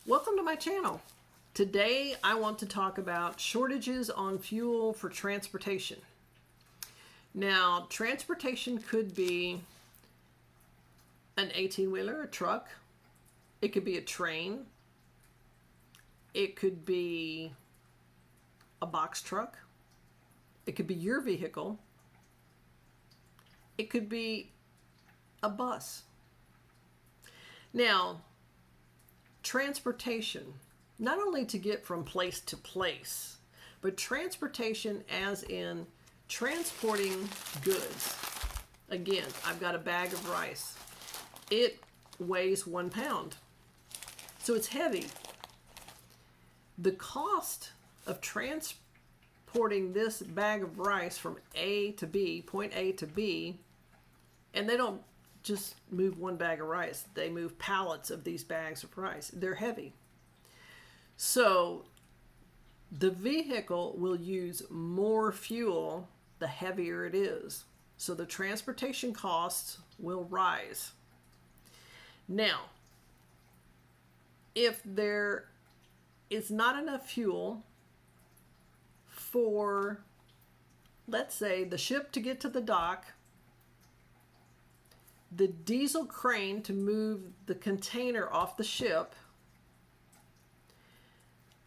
Welcome to my channel. Today I want to talk about shortages on fuel for transportation. Now, transportation could be an 18-wheeler, a truck. It could be a train. It could be a box truck. It could be your vehicle. It could be a bus. Now, transportation, not only to get from place to place, but transportation as in transporting goods. Again, I've got a bag of rice. It weighs 1 pound, so it's heavy. The cost of transporting this bag of rice from A to B, point A to B, and they don't just move one bag of rice. They move pallets of these bags of rice. They're heavy. So the vehicle will use more fuel the heavier it is. So the transportation costs will rise. Now, if there is not enough fuel for, let's say, the ship to get to the dock, the diesel crane to move the container off the ship,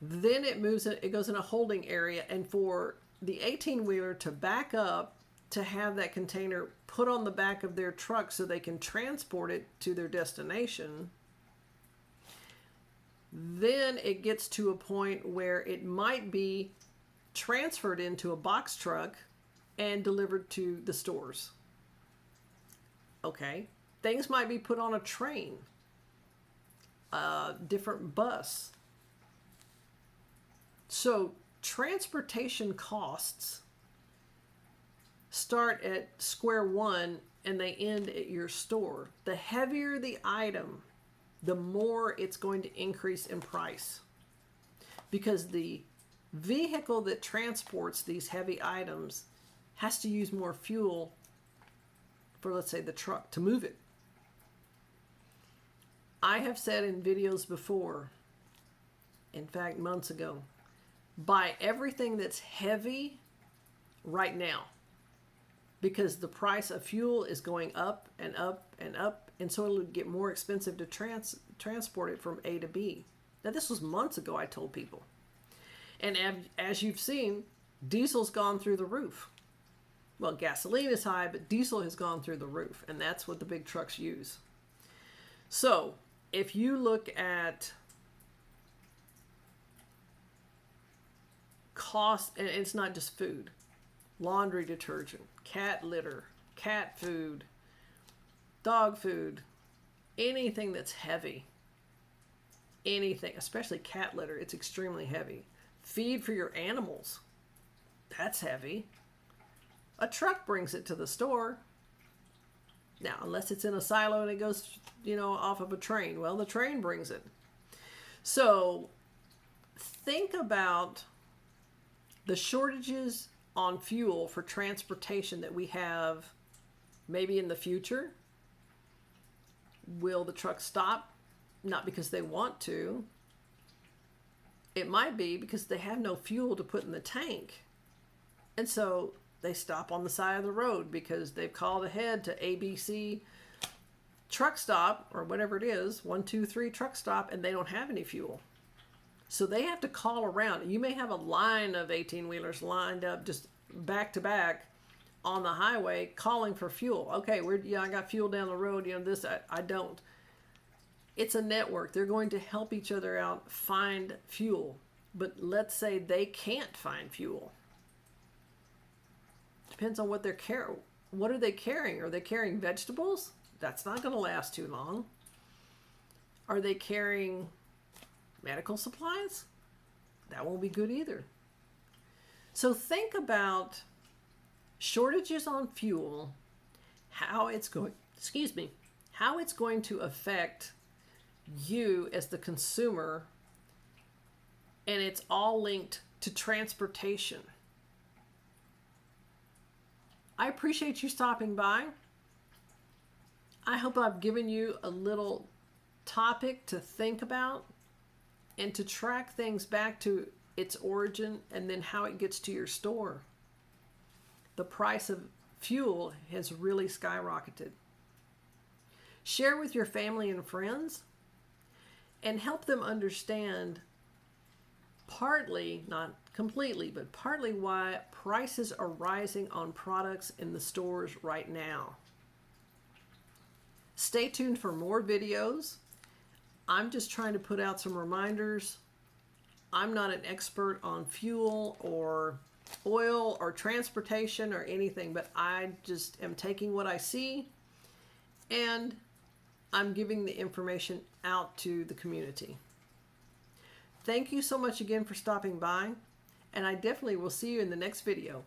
then it goes in a holding area, and for the 18-wheeler to back up to have that container put on the back of their truck so they can transport it to their destination, then it gets to a point where it might be transferred into a box truck and delivered to the stores. Okay, things might be put on a train, a different bus. So transportation costs start at square one and they end at your store. The heavier the item, the more it's going to increase in price, because the vehicle that transports these heavy items has to use more fuel for, let's say, the truck to move it. I have said in videos before, in fact months ago, buy everything that's heavy right now, because the price of fuel is going up and up and up, and so it'll get more expensive to transport it from A to B. Now, this was months ago I told people. And as you've seen, diesel's gone through the roof. Well, gasoline is high, but diesel has gone through the roof, and that's what the big trucks use. So if you look at cost, and it's not just food, laundry detergent, cat litter, cat food, dog food, anything that's heavy, anything, especially cat litter, it's extremely heavy. Feed for your animals, that's heavy. A truck brings it to the store. Now, unless it's in a silo and it goes, off of a train. Well, the train brings it. So think about the shortages on fuel for transportation that we have maybe in the future. Will the truck stop? Not because they want to. It might be because they have no fuel to put in the tank. And so they stop on the side of the road because they've called ahead to ABC truck stop, or whatever it is, 1, 2, 3 truck stop, and they don't have any fuel. So they have to call around. You may have a line of 18-wheelers lined up just back to back on the highway calling for fuel. Okay, I got fuel down the road, I don't. It's a network. They're going to help each other out find fuel. But let's say they can't find fuel. Depends on what they're carrying. What are they carrying? Are they carrying vegetables? That's not going to last too long. Are they carrying medical supplies? That won't be good either. So think about shortages on fuel, how it's going to affect you as the consumer, and it's all linked to transportation. I appreciate you stopping by. I hope I've given you a little topic to think about. and to track things back to its origin and then how it gets to your store. The price of fuel has really skyrocketed. Share with your family and friends and help them understand partly, not completely, but partly why prices are rising on products in the stores right now. Stay tuned for more videos. I'm just trying to put out some reminders. I'm not an expert on fuel or oil or transportation or anything, but I just am taking what I see and I'm giving the information out to the community. Thank you so much again for stopping by, and I definitely will see you in the next video.